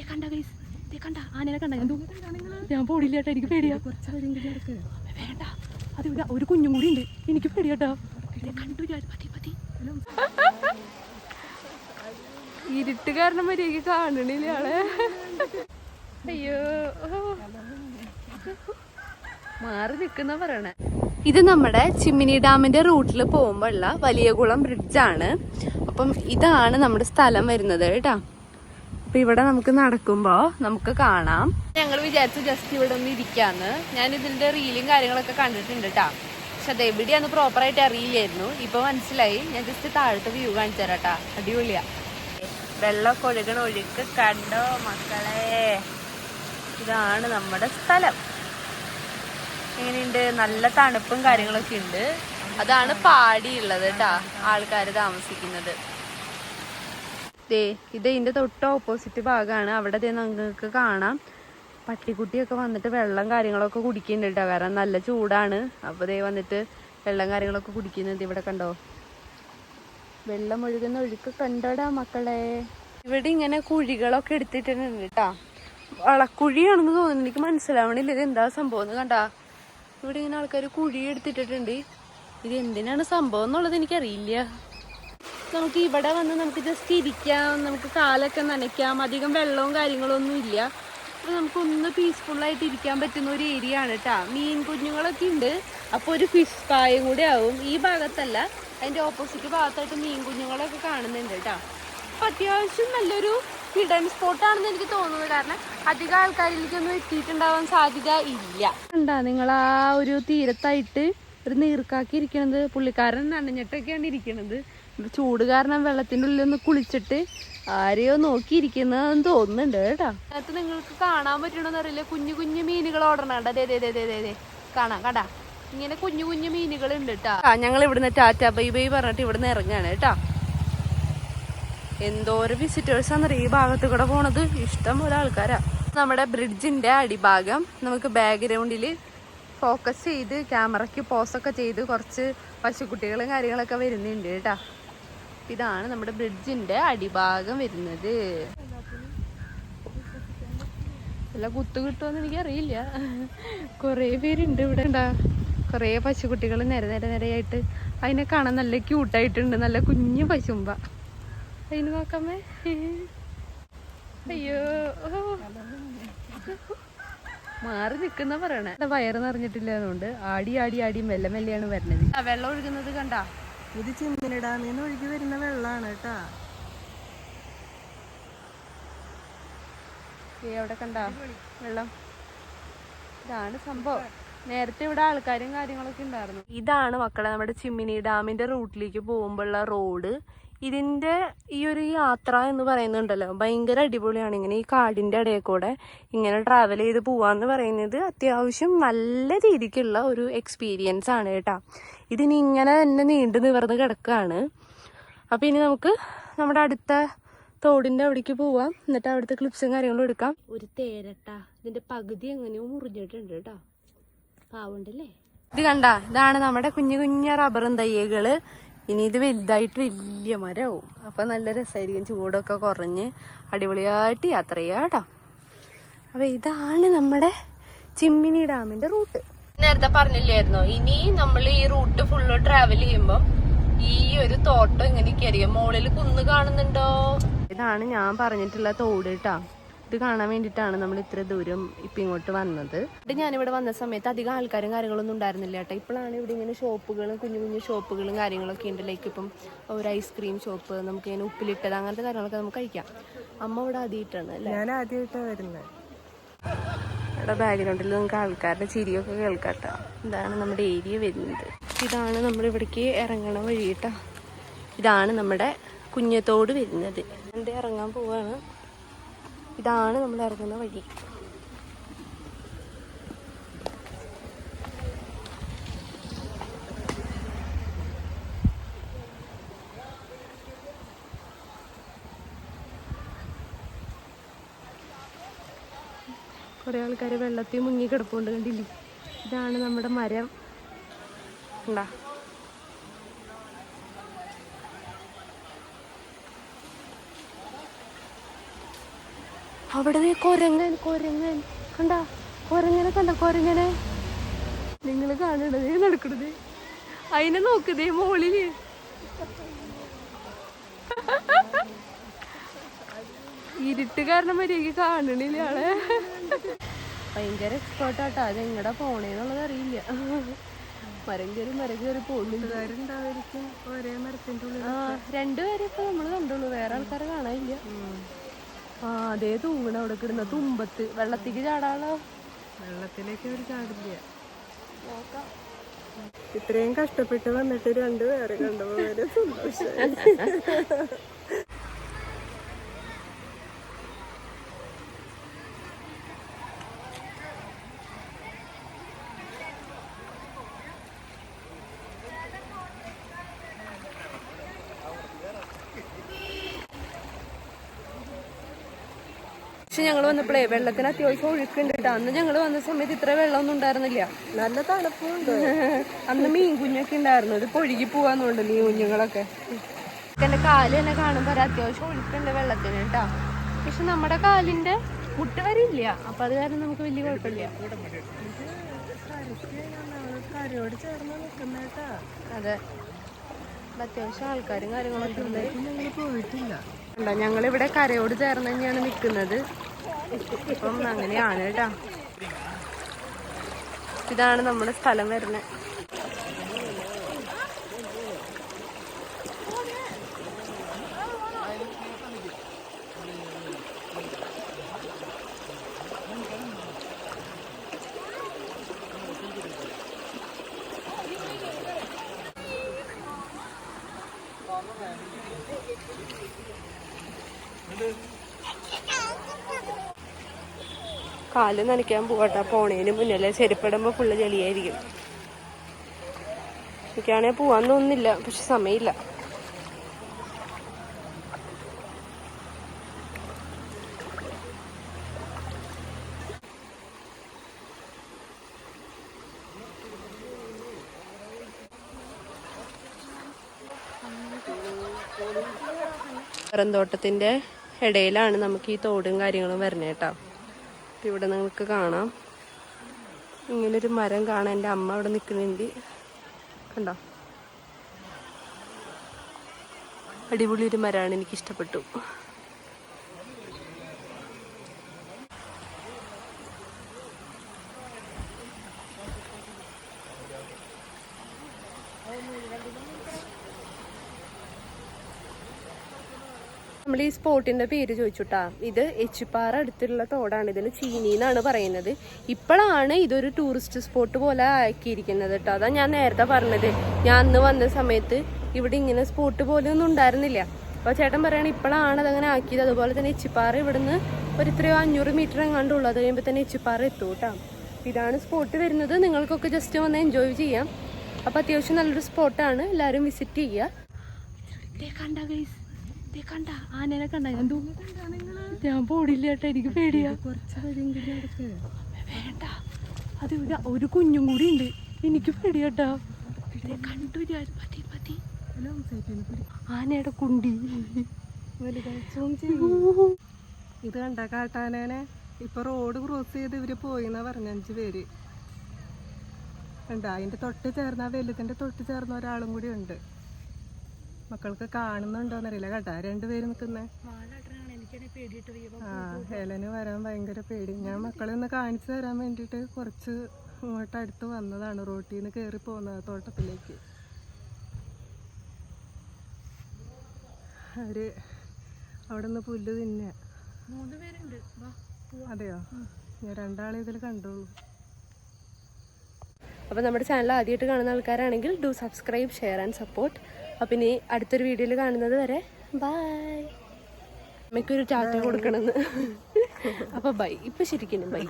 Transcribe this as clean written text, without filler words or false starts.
കണ്ട ഗൈസ്, കണ്ട ആനനെ കണ്ട? ഞാൻ പോടില്ല കേട്ടോ, എനിക്ക് പേടിയാ. വേണ്ട, അത് ഇവിടെ ഒരു കുഞ്ഞും കൂടി ഉണ്ട്, എനിക്ക് പേടിയാട്ടോ. കണ്ടു ഞാൻ പതി പതി. ഇരുട്ട് കാരണം മര്യാദക്ക് കാണണില്ല ആളെ. അയ്യോ, മാറി നിക്കുന്ന പറയണേ. ഇത് നമ്മുടെ ചിമ്മിനി ഡാമിന്റെ റൂട്ടിൽ പോകുമ്പോഴുള്ള വലിയകുളം ബ്രിഡ്ജാണ്. അപ്പം ഇതാണ് നമ്മുടെ സ്ഥലം വരുന്നത് കേട്ടാ. അപ്പൊ ഇവിടെ നമുക്ക് നടക്കുമ്പോ നമുക്ക് കാണാം. ഞങ്ങൾ വിചാരിച്ചു ജസ്റ്റ് ഇവിടെ ഒന്ന് ഇരിക്കാന്ന്. ഞാൻ ഇതിന്റെ റീലും കാര്യങ്ങളൊക്കെ കണ്ടിട്ടുണ്ട് കേട്ടാ. പക്ഷെ അത് എവിടെയാന്ന് പ്രോപ്പറായിട്ട് അറിയില്ലായിരുന്നു. ഇപ്പൊ മനസ്സിലായി. ഞാൻ ജസ്റ്റ് താഴത്തെ വ്യൂ കാണിച്ചു തരാട്ടാ. അടിപൊളിയാ. വെള്ളമൊക്കെ ഒഴുകണ ഒഴുക്ക് കണ്ടോ മക്കളെ. ഇതാണ് നമ്മുടെ സ്ഥലം. എങ്ങനെയുണ്ട്? നല്ല തണുപ്പും കാര്യങ്ങളൊക്കെ ഉണ്ട്. അതാണ് പാടിയുള്ളത് കേട്ടാ, ആൾക്കാര് താമസിക്കുന്നത്. ഇത് ഇതിന്റെ തൊട്ട് ഓപ്പോസിറ്റ് ഭാഗമാണ്. അവിടെ നിങ്ങൾക്ക് കാണാം പട്ടിക്കുട്ടിയൊക്കെ വന്നിട്ട് വെള്ളം കാര്യങ്ങളൊക്കെ കുടിക്കുന്നുണ്ട് കേട്ടോ. കാരണം നല്ല ചൂടാണ്. അപ്പൊ വന്നിട്ട് വെള്ളം കാര്യങ്ങളൊക്കെ കുടിക്കുന്നത്. ഇവിടെ കണ്ടോ, വെള്ളം ഒഴുകുന്ന ഒഴുക്ക് കണ്ടോടാ മക്കളെ. ഇവിടെ ഇങ്ങനെ കുഴികളൊക്കെ എടുത്തിട്ടുണ്ട് കേട്ടാ. വളക്കുഴിയാണെന്ന് തോന്നുന്നു, എനിക്ക് മനസ്സിലാവണില്ല ഇത് എന്താ സംഭവം എന്ന്. കണ്ടാ, ഇവിടെ ഇങ്ങനെ ആൾക്കാർ കുഴി എടുത്തിട്ടിട്ടുണ്ട്. ഇത് എന്തിനാണ് സംഭവം എന്നുള്ളത് എനിക്കറിയില്ല. നമുക്ക് ഇവിടെ വന്ന് നമുക്ക് ജസ്റ്റ് ഇരിക്കാം, നമുക്ക് കാലൊക്കെ നനയ്ക്കാം. അധികം വെള്ളവും കാര്യങ്ങളും ഒന്നും ഇല്ല. അപ്പൊ നമുക്കൊന്ന് പീസ്ഫുള്ളായിട്ട് ഇരിക്കാൻ പറ്റുന്ന ഒരു ഏരിയ ആണ് കേട്ടാ. മീൻ കുഞ്ഞുങ്ങളൊക്കെ ഉണ്ട്. അപ്പൊ ഒരു ഫിഷ് പായും കൂടെ ആവും. ഈ ഭാഗത്തല്ല, അതിന്റെ ഓപ്പോസിറ്റ് ഭാഗത്തായിട്ട് മീൻ കുഞ്ഞുങ്ങളൊക്കെ കാണുന്നുണ്ട് കേട്ടാ. അപ്പൊ അത്യാവശ്യം നല്ലൊരു ഹിഡൻ സ്പോട്ടാണെന്ന് എനിക്ക് തോന്നുന്നത്. കാരണം അധികം ആൾക്കാരിലേക്കൊന്നും എത്തിയിട്ടുണ്ടാവാൻ സാധ്യത ഇല്ല. കണ്ടാ നിങ്ങൾ ആ ഒരു തീരത്തായിട്ട് ഒരു നീർക്കാക്കി ഇരിക്കണത്. പുള്ളിക്കാരൻ നനഞ്ഞിട്ടൊക്കെയാണ് ഇരിക്കണത്. ചൂട് കാരണം വെള്ളത്തിൻ്റെ ഉള്ളിൽ ഒന്ന് കുളിച്ചിട്ട് ആരെയോ നോക്കിയിരിക്കുന്നതെന്ന് തോന്നുന്നുണ്ട് കേട്ടാ. അതിനകത്ത് നിങ്ങൾക്ക് കാണാൻ പറ്റണമെന്ന് അറിയില്ല, കുഞ്ഞു കുഞ്ഞു മീനുകൾ ഓടണണ്ട. അതെ കാണാം കണ്ടാ, ഇങ്ങനെ കുഞ്ഞു കുഞ്ഞു മീനുകൾ ഉണ്ട് കേട്ടാ. ഞങ്ങൾ ഇവിടുന്ന് ടാറ്റ ബൈ ബൈ പറഞ്ഞിട്ട് ഇവിടുന്ന് ഇറങ്ങാണ് കേട്ടാ. എന്തോരം വിസിറ്റേഴ്സ് ആണെന്നറിയ ഈ ഭാഗത്ത് കൂടെ പോണത്. ഇഷ്ടം പോലെ ആൾക്കാരാ. നമ്മുടെ ബ്രിഡ്ജിന്റെ അടിഭാഗം നമുക്ക് ബാക്ക്ഗ്രൗണ്ടിൽ ഫോക്കസ് ചെയ്ത് ക്യാമറയ്ക്ക് പോസൊക്കെ ചെയ്ത് കുറച്ച് പശുക്കുട്ടികളും കാര്യങ്ങളൊക്കെ വരുന്നുണ്ട് കേട്ടാ. ഇതാണ് നമ്മുടെ ബ്രിഡ്ജിന്റെ അടിഭാഗം വരുന്നത്. അല്ല കുത്തു കിട്ടുമെന്ന് എനിക്കറിയില്ല. കുറേ പേരുണ്ട് ഇവിടെ. ഉണ്ടാ കുറേ പശുക്കുട്ടികൾ നിരയായിട്ട്. അതിനെ കാണാൻ നല്ല ക്യൂട്ടായിട്ടുണ്ട്. നല്ല കുഞ്ഞു പശുമ്പ. അതിന് നോക്കാമേ. അയ്യോ, മാറി നിക്കുന്ന പറയണേ. വയറ് നിറഞ്ഞിട്ടില്ല, അതുകൊണ്ട് ആടി ആടി ആടി മെല്ലെ മെല്ലെയാണ് വരുന്നത്. വെള്ളം ഒഴുകുന്നത് കണ്ടാ. ഇത് ചിമ്മിനി ഡാമിൽ നിന്ന് ഒഴുകി വരുന്ന വെള്ളമാണ് കേട്ടാ. അവിടെ കണ്ടാ വെള്ളം. ഇതാണ് സംഭവം. നേരത്തെ ഇവിടെ ആൾക്കാരും കാര്യങ്ങളൊക്കെ ഉണ്ടായിരുന്നു. ഇതാണ് മക്കളെ നമ്മുടെ ചിമ്മിനി ഡാമിന്റെ റൂട്ടിലേക്ക് പോകുമ്പോഴുള്ള റോഡ്. ഇതിന്റെ ഈ ഒരു യാത്ര എന്ന് പറയുന്നുണ്ടല്ലോ, ഭയങ്കര അടിപൊളിയാണ്. ഇങ്ങനെ ഈ കാടിന്റെ ഇടയിൽ കൂടെ ഇങ്ങനെ ട്രാവൽ ചെയ്ത് പോവാന്ന് പറയുന്നത് അത്യാവശ്യം നല്ല രീതിക്കുള്ള ഒരു എക്സ്പീരിയൻസ് ആണ് കേട്ടാ. ഇതിനി ഇങ്ങനെ തന്നെ നീണ്ടു നിവർന്ന് കിടക്കുകയാണ്. അപ്പൊ ഇനി നമുക്ക് നമ്മുടെ അടുത്ത തോടിന്റെ അവിടേക്ക് പോവാം. എന്നിട്ട് അവിടുത്തെ ക്ലിപ്സും കാര്യങ്ങളും എടുക്കാം. ഒരു തേരട്ടാ, ഇതിന്റെ പകുതി എങ്ങനെയോ മുറിഞ്ഞിട്ടുണ്ട് കേട്ടാ. പാവുണ്ടല്ലേ. ഇത് കണ്ട, ഇതാണ് നമ്മുടെ കുഞ്ഞു കുഞ്ഞ റബ്ബറും തയ്യകള്. ഇനി ഇത് വലുതായിട്ട് വലിയ മരവും. അപ്പൊ നല്ല രസമായിരിക്കും. ചൂടൊക്കെ കുറഞ്ഞ് അടിപൊളിയായിട്ട് യാത്ര ചെയ്യാം കേട്ടോ. അപ്പൊ ഇതാണ് നമ്മുടെ ചിമ്മിനി ഡാമിന്റെ റൂട്ട്. നേരത്തെ പറഞ്ഞില്ലായിരുന്നോ, ഇനി നമ്മൾ ഈ റൂട്ട് ഫുള്ള് ട്രാവൽ ചെയ്യുമ്പോ ഈ ഒരു തോട്ടം ഇങ്ങനെയൊക്കെ അറിയാം. മുകളിൽ കുന്ന് കാണുന്നുണ്ടോ? ഇതാണ് ഞാൻ പറഞ്ഞിട്ടുള്ള തോട് കേട്ടാ. ഇത് കാണാൻ വേണ്ടിയിട്ടാണ് നമ്മൾ ഇത്ര ദൂരം ഇപ്പം ഇങ്ങോട്ട് വന്നത്. ഞാനിവിടെ വന്ന സമയത്ത് അധികം ആൾക്കാരും കാര്യങ്ങളൊന്നും ഉണ്ടായിരുന്നില്ല കേട്ടോ. ഇപ്പോഴാണ് ഇവിടെ ഇങ്ങനെ ഷോപ്പുകളും കുഞ്ഞു കുഞ്ഞു ഷോപ്പുകളും കാര്യങ്ങളൊക്കെ ഉണ്ട്. ലൈക്ക് ഇപ്പം ഒരു ഐസ്ക്രീം ഷോപ്പ്, നമുക്ക് ഇങ്ങനെ ഉപ്പിലിട്ടത് അങ്ങനത്തെ കാര്യങ്ങളൊക്കെ നമുക്ക് കഴിക്കാം. അമ്മ ഇവിടെ ആദ്യമായിട്ടാണ് അല്ലേ? ഞാൻ ആദ്യമായിട്ടാണ് വരുന്നത്. ഇവിടെ ബാക്ക്ഗ്രൗണ്ടിൽ നമുക്ക് ആൾക്കാരുടെ ചിരിയൊക്കെ കേൾക്കാട്ടോ. ഇതാണ് നമ്മുടെ ഏരിയ വരുന്നത്. ഇതാണ് നമ്മൾ ഇവിടേക്ക് ഇറങ്ങണ വഴി കേട്ടോ. ഇതാണ് നമ്മുടെ കുഞ്ഞത്തോട് വരുന്നത്. എൻ്റെ ഇറങ്ങാൻ പോവാണ്. ഇതാണ് നമ്മൾ ഇറങ്ങുന്ന വഴി. കുറേ ആൾക്കാർ വെള്ളത്തിൽ മുങ്ങി കിടപ്പുണ്ട്, കണ്ടില്ലേ? ഇതാണ് നമ്മുടെ മരം. ഉണ്ടാ അവിടെ കൊരങ്ങൻ കൊരങ്ങൻ കണ്ട, കൊരങ്ങനെ കണ്ട, കൊരങ്ങനെ നിങ്ങൾ കാണണത് നടക്കണത്. അതിനെ നോക്കുന്നേ മോളില്. ഇരുട്ട് കാരണം മര്യാദക്ക് കാണണില്ല ആളെ. ഭയങ്കര എക്സ്പേർട്ടാട്ടാ. അത് എങ്ങടാ പോണേന്നുള്ളത് അറിയില്ല. മരം കയറി പോകുന്നുണ്ടായിരിക്കും. ഒരേ മരത്തിന്റെ ഉള്ളിൽ രണ്ടുപേരും ഇപ്പൊ നമ്മള് കണ്ടുള്ളൂ, വേറെ ആൾക്കാരെ കാണാനില്ല. അതേ തൂങ്ങണ അവിടെ കിടന്ന തുമ്പത്ത്. വെള്ളത്തിക്ക് ചാടാളോ? വെള്ളത്തിലേക്ക് ഒരു ചാടില്ല. നോക്കാം. ഇത്രയും കഷ്ടപ്പെട്ട് വന്നിട്ട് രണ്ടുപേരെ കണ്ടപോലെ സന്തോഷം. പക്ഷെ ഞങ്ങൾ വന്നപ്പോഴേ വെള്ളത്തിന് അത്യാവശ്യം ഒഴുക്കുണ്ട് കേട്ടോ. അന്ന് ഞങ്ങൾ വന്ന സമയത്ത് ഇത്ര വെള്ളമൊന്നും ഉണ്ടായിരുന്നില്ല. നല്ല തണുപ്പുണ്ട്. അന്ന് മീൻ കുഞ്ഞൊക്കെ ഉണ്ടായിരുന്നു. ഇത് ഒഴുകി പോവാന്നുണ്ട് മീൻ കുഞ്ഞുങ്ങളൊക്കെ. എന്റെ കാല് തന്നെ കാണുമ്പോ അത്യാവശ്യം ഒഴുക്കുണ്ട് വെള്ളത്തിന് കേട്ടോ. പക്ഷെ നമ്മുടെ കാലിന്റെ മുട്ട് വരെ ഇല്ല. അപ്പൊ അത് കാരണം നമുക്ക് വലിയ കുഴപ്പമില്ല. കരയോട് ചേർന്ന് നിൽക്കുന്നേട്ടാ. അതെ, അത്യാവശ്യം ആൾക്കാരും കാര്യങ്ങളൊക്കെ ഉണ്ട്. പോയിട്ടില്ല. ഞങ്ങളിവിടെ കരയോട് ചേർന്ന് തന്നെയാണ് നിൽക്കുന്നത്. അപ്പം അങ്ങനെയാണ് കേട്ടാ. ഇതാണ് നമ്മുടെ സ്ഥലം വരുന്നത്. കാല് നനയ്ക്കാൻ പോകട്ടെ. പോണേന് മുന്നല്ലേ ചെരുപ്പിടുമ്പോ ഫുള്ള് ചെളിയായിരിക്കും. എനിക്കാണെങ്കിൽ പോവാൻ തോന്നുന്നില്ല, പക്ഷെ സമയമില്ല. റബ്ബർതോട്ടത്തിന്റെ ഇടയിലാണ് നമുക്ക് ഈ തോടും കാര്യങ്ങളും വരുന്നത് കേട്ടോ. ഇവിടെ നിങ്ങൾക്ക് കാണാം ഇങ്ങനൊരു മരം കാണാൻ. എൻ്റെ അമ്മ അവിടെ നിൽക്കുന്നുണ്ട്, കണ്ടോ? അടിപൊളി ഒരു മരമാണ്, എനിക്കിഷ്ടപ്പെട്ടു. നമ്മൾ ഈ സ്പോട്ടിന്റെ പേര് ചോദിച്ചുട്ടാ. ഇത് എച്ചിപ്പാറ അടുത്തുള്ള തോടാണ്. ഇതിന് ചീനി എന്നാണ് പറയുന്നത്. ഇപ്പോഴാണ് ഇതൊരു ടൂറിസ്റ്റ് സ്പോട്ട് പോലെ ആക്കിയിരിക്കുന്നത് കേട്ടോ. അതാ ഞാൻ നേരത്തെ പറഞ്ഞത്. ഞാൻ അന്ന് വന്ന സമയത്ത് ഇവിടെ ഇങ്ങനെ സ്പോട്ട് പോലെ ഒന്നും ഉണ്ടായിരുന്നില്ല. അപ്പോൾ ചേട്ടൻ പറയാണ് ഇപ്പോഴാണ് അതങ്ങനെ ആക്കിയത്. അതുപോലെ തന്നെ എച്ചിപ്പാറ ഇവിടുന്ന് ഒരു ഇത്രയോ 500 മീറ്റർ എങ്ങാണ്ടുള്ളൂ. അത് കഴിയുമ്പോൾ തന്നെ എച്ചിപ്പാറ എത്തും കേട്ടോ. ഇതാണ് സ്പോട്ട് വരുന്നത്. നിങ്ങൾക്കൊക്കെ ജസ്റ്റ് വന്ന് എൻജോയ് ചെയ്യാം. അപ്പോൾ അത്യാവശ്യം നല്ലൊരു സ്പോട്ടാണ്. എല്ലാവരും വിസിറ്റ് ചെയ്യുക. കണ്ട ആനേനെ കണ്ട? ഞാൻ പോടില്ല കേട്ടോ, എനിക്ക് പേടിയാ. വേണ്ട, അത് ഒരു കുഞ്ഞും കൂടി ഉണ്ട്, എനിക്ക് പേടിയാട്ടാ. കണ്ടു ഞാൻ. മതി മതി. ആനയുടെ കുണ്ടി. ഇത് കണ്ട കാട്ടാനേനെ? ഇപ്പൊ റോഡ് ക്രോസ് ചെയ്ത് ഇവര് പോയിന്നാ പറഞ്ഞ 5 പേര്. കണ്ട, അതിന്റെ തൊട്ട് ചേർന്ന വലുതിന്റെ തൊട്ട് ചേർന്ന ഒരാളും കൂടി ഉണ്ട്. മക്കൾക്ക് കാണുന്നുണ്ടോന്നറിയില്ല കേട്ടാ, 2 പേര് നിൽക്കുന്നേ. ഹെലന് വരാൻ ഭയങ്കര പേടി. ഞാൻ മക്കളെ ഒന്ന് കാണിച്ചു തരാൻ വേണ്ടിട്ട് കുറച്ച് ഇങ്ങോട്ട് അടുത്ത് വന്നതാണ്. റോട്ടിൽ നിന്ന് കയറി പോകുന്നത് തോട്ടത്തിലേക്ക്. അവര് അവിടെ നിന്ന് പുല്ല് തിന്നെ. 3 പേരുണ്ട്. അതെയോ? ഞാൻ 2 ആളെ ഇതിൽ കണ്ടുള്ളൂ. അപ്പോൾ നമ്മുടെ ചാനൽ ആദ്യമായിട്ട് കാണുന്ന ആൾക്കാരാണെങ്കിൽ do subscribe, share and support. അപ്പം ഇനി അടുത്തൊരു വീഡിയോയിൽ കാണുന്നത് വരെ ബൈ. അമ്മയ്ക്കൊരു ടാറ്റ കൊടുക്കണമെന്ന്. അപ്പോൾ ബൈ. ഇപ്പം ശരിക്കും ബൈ.